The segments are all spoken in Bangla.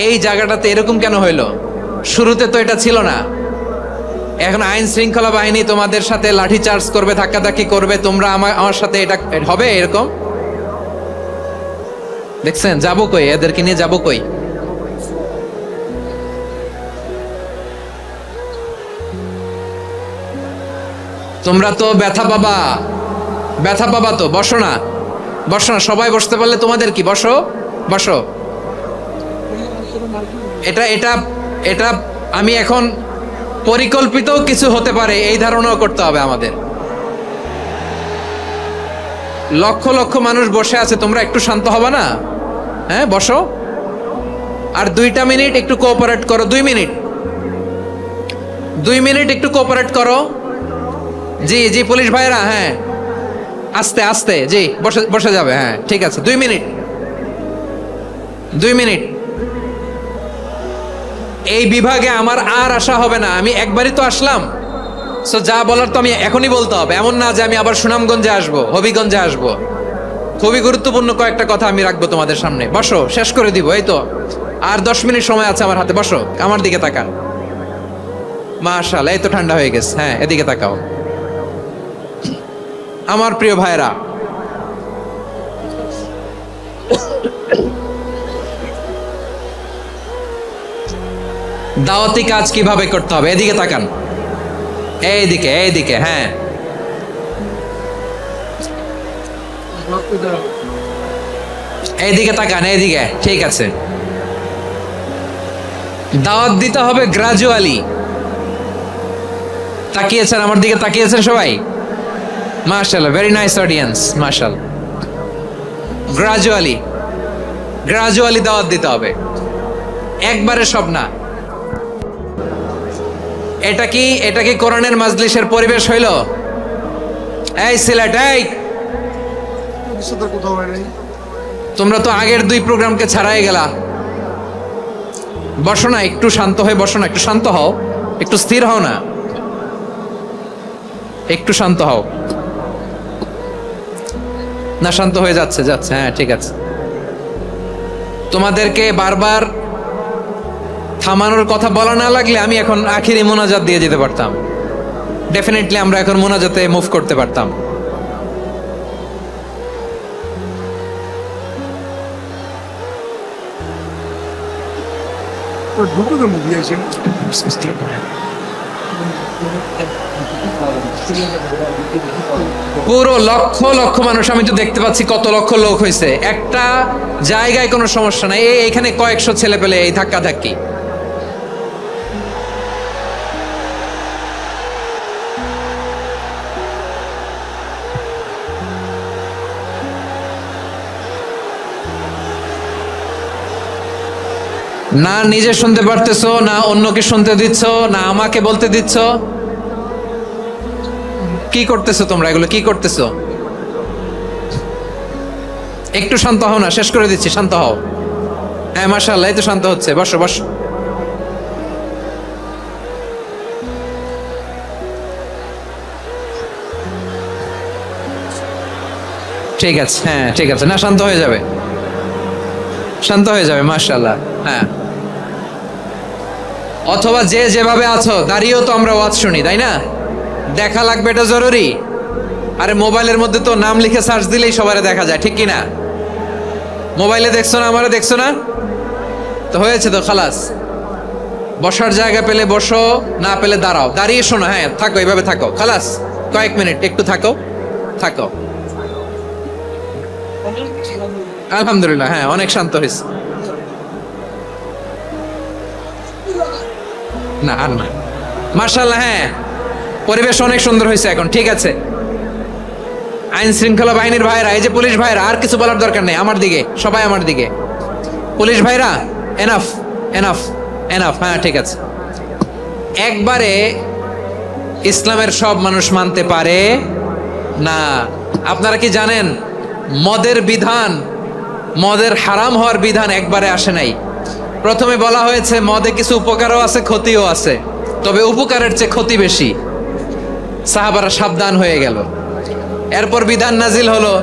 এই জায়গাটাতে এরকম কেন হইলো? শুরুতে তো এটা ছিল না। এখন আইন শৃঙ্খলা বাহিনী তোমাদের সাথে লাঠি চার্জ করবে, ধাক্কাধাক্কি করবে, তোমরা আমার সাথে এটা হবে এরকম? দেখছেন যাবো কই, এদেরকে নিয়ে যাবো কই? তোমরা তো ব্যথা পাবা, ব্যথা পাবা তো। বসো না, বসো না, সবাই বসতে পারলে তোমাদের কি, বসো বসো। এটা এটা এটা আমি এখন পরিকল্পিত কিছু হতে পারে এই ধারণাও করতে হবে আমাদের। লক্ষ লক্ষ মানুষ বসে আছে, তোমরা একটু শান্ত হবে না? হ্যাঁ বসো, আর 2টা মিনিট একটু কোঅপারেট করো। 2 মিনিট, 2 মিনিট একটু কোঅপারেট করো। জি জি পুলিশ ভাইরা, হ্যাঁ আস্তে আস্তে, জি বসে বসে যাবে, হ্যাঁ ঠিক আছে। 2 মিনিট, 2 মিনিট। এই বিভাগে আমার আর আসা হবে না, আমি একবারই তো আসলাম। সো যা বলার তো আমি এখনই বলতে হবে, এমন না যে আমি আবার সুনামগঞ্জে আসবো, হবিগঞ্জে আসবো। খুবই গুরুত্বপূর্ণ কয়েকটা কথা আমি রাখবো তোমাদের সামনে। বসো, শেষ করে দিব, এই তো আর 10 মিনিট সময় আছে আমার হাতে। বসো, আমার দিকে তাকান। মাশাআল্লাহ, এই তো ঠান্ডা হয়ে গেছে। হ্যাঁ এদিকে তাকাও। আমার প্রিয় ভাইরা, দাওয়াতি কাজ কিভাবে করতে হবে এদিকে তাকান। এইদিকে এইদিকে, হ্যাঁ এইদিকে তাকান, এইদিকে, ঠিক আছে। দাওয়াত দিতে হবে গ্রাজুয়ালি। তাকিয়েছেন আমার দিকে, তাকিয়েছেন সবাই? মাশাআল্লাহ, ভেরি নাইস অডিয়েন্স, মাশাআল্লাহ। গ্রাজুয়ালি, গ্রাজুয়ালি দাওয়াত দিতে হবে, একবারে সব না। এটা কি কোরআনের মাজলিসের পরিবেশ হইল? এই সিলেট, এই তোমরা তো আগের 2 প্রোগ্রামকে ছাড়াই গেলা। বসো না, একটু শান্ত হয়ে বসো না, একটু শান্ত হও, একটু স্থির হও না, একটু শান্ত হও না। শান্ত হয়ে যাচ্ছে যাচ্ছে, হ্যাঁ ঠিক আছে। তোমাদেরকে বারবার থামানোর কথা বলা না লাগলে আমি এখন আখিরি মোনাজাত দিয়ে যেতে পারতাম। ডেফিনেটলি আমরা এখন মোনাজাতে মুভ করতে পারতাম। পুরো লক্ষ লক্ষ মানুষ, আমি তো দেখতে পাচ্ছি কত লক্ষ লোক হয়েছে। একটা জায়গায় কোনো সমস্যা নাই, এখানে কয়েকশো ছেলে পেলে এই ধাক্কা ধাক্কি। না নিজে শুনতে পারতেছো, না অন্যকে শুনতে দিচ্ছ, না আমাকে বলতে দিচ্ছ। কি করতেছো তোমরা, এগুলো কি করতেছো? একটু শান্ত হও না, শেষ করে দিচ্ছি, শান্ত হও। হ্যাঁ মাশাআল্লাহ, এই তো শান্ত হচ্ছে। বসো বসো। ঠিক আছে, হ্যাঁ ঠিক আছে, না শান্ত হয়ে যাবে, শান্ত হয়ে যাবে, মাশাআল্লাহ। হ্যাঁ, অথবা যে যেভাবে আছো দাঁড়িয়েও তো আমরা ওয়াজ শুনি, তাই না? দেখা লাগবে, এটা জরুরি। আরে মোবাইলের মধ্যে তো নাম লিখে সার্চ দিলেই সবারে দেখা যায়, ঠিক কি না? মোবাইলে দেখছো না, আমারে দেখছো না, তো হয়েছে তো, খালাস। বসার জায়গা পেলে বসো, না পেলে দাঁড়াও, দাঁড়িয়ে শোনো। হ্যাঁ থাকো, এইভাবে থাকো, খালাস। কয়েক মিনিট একটু থাকো, থাকো। আলহামদুলিল্লাহ, হ্যাঁ অনেক শান্ত হয়েছে। না আর না, মাশাআল্লাহ, হ্যাঁ পরিবেশ অনেক সুন্দর হয়েছে এখন, ঠিক আছে। আইন শৃঙ্খলা বাহিনীর ভাইরা, এই যে পুলিশ ভাইরা, আর কিছু বলার দরকার নেই। আমার দিকে সবাই, আমার দিকে। পুলিশ ভাইরা, এনাফ এনাফ এনাফ, হ্যাঁ ঠিক আছে। একবারে ইসলামের সব মানুষ মানতে পারে না। আপনারা কি জানেন মদের বিধান, মদের হারাম হওয়ার বিধান একবারে আসে নাই। প্রথমে বলা হয়েছে মদে কিছু উপকারও আছে, ক্ষতিও আছে, তবে উপকারের চেয়ে ক্ষতি বেশি। সাহাবারা সাবধান হয়ে গেল। এরপর বিধান নাজিল হলো,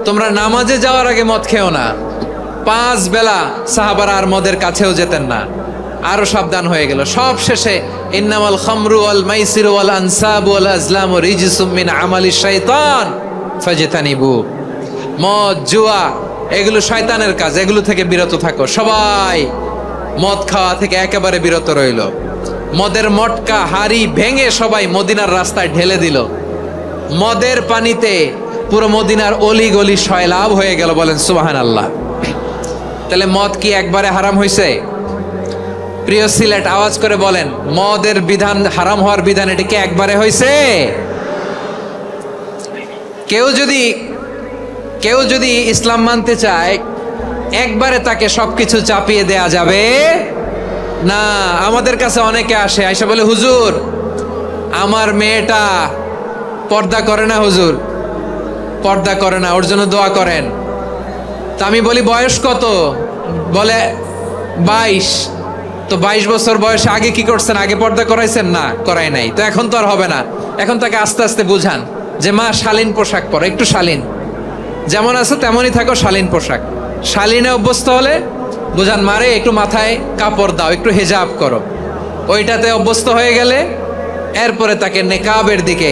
তোমরা নামাজে যাওয়ার আগে মদ খেও না। 5 বেলা সাহাবারা আর মদের কাছেও যেতেন না, আরো সাবধান হয়ে গেল। সব শেষে ইন্নামাল খামরু ওয়াল মাইসিরু ওয়াল আনসাবু ওয়াল আজলামু রিজসুম মিন আমালিশ শাইতান ফাজতানিবু। মদ, জুয়া এগুলো শয়তানের কাজ, এগুলো থেকে বিরত থাকো। সবাই মদ খাওয়া থেকে একেবারে বিরত রইল। মদের মটকা হাড়ি ভেঙে সবাই মদিনার রাস্তায় ঢেলে দিল। মদের পানিতে পুরো মদিনার অলি গলি সয়লাভ হয়ে গেল। বলেন সুবহানাল্লাহ। তাহলে মদ কি একবারে হারাম হয়েছে? প্রিয় সিলেট, আওয়াজ করে বলেন, মদের বিধান, হারাম হওয়ার বিধান এটা কি একবারে হয়েছে? কেউ যদি ইসলাম মানতে চায় একবারে তাকে সবকিছু চাপিয়ে দেয়া যাবে না। আমাদের কাছে অনেকে আসে, আয়সা বলে, হুজুর আমার মেয়েটা পর্দা করে না, হুজুর পর্দা করে না, ওর জন্য দোয়া করেন। তা আমি বলি বয়স কত? বলে 22। তো 22 বছর বয়সে আগে কি করছেন? আগে পর্দা করাইছেন? না, করাই নাই। তো এখন তো আর হবে না। এখন তাকে আস্তে আস্তে বুঝান যে মা শালীন পোশাক পরো, একটু শালীন, যেমন আছে তেমনই থাকো, শালীন পোশাক। শালীনে অভ্যস্ত হলে বুঝান, মারে একটু মাথায় কাপড় দাও, একটু হেজাব করো। ওইটাতে অভ্যস্ত হয়ে গেলে এরপরে তাকে নেকাবের দিকে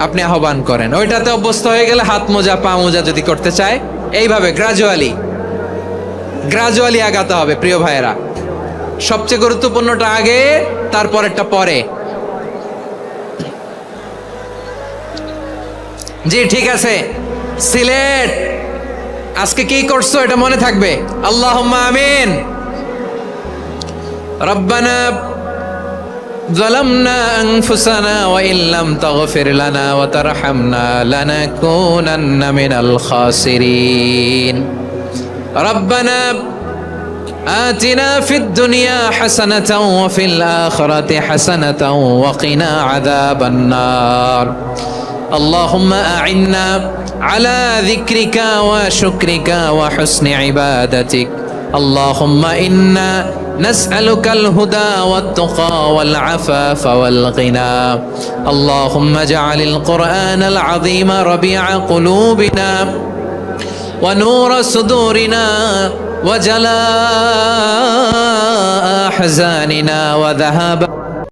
আপনি আহ্বান করেন। ওইটাতে অভ্যস্ত হয়ে গেলে হাত মোজা, পা মোজা যদি করতে চায়, এইভাবে গ্রাজুয়ালি আগাতে হবে। প্রিয় ভাইয়েরা, সবচেয়ে গুরুত্বপূর্ণটা আগে, তারপরেরটা পরে। জি ঠিক আছে। সিলেট আজকে কি করছো এটা মনে থাকবে। আল্লাহুম্মা আমিন। রব্বানা যালামনা আনফুসানা ওয়া ইল্লাম তাগফির লানা ওয়া তারহামনা লানাকুনান্না মিনাল খাসিরিন। রব্বানা আতিনা ফিদ দুনিয়া হাসানাতাও ওয়া ফিল আখিরাতি হাসানাতাও ওয়া কিনা আযাবান নার। اللهم أعنا على ذكرك وشكرك وحسن عبادتك. اللهم إنا نسألك الهدى والتقى والعفاف والغنى. اللهم اجعل القرآن العظيم ربيع قلوبنا ونور صدورنا وجلاء أحزاننا وذهاب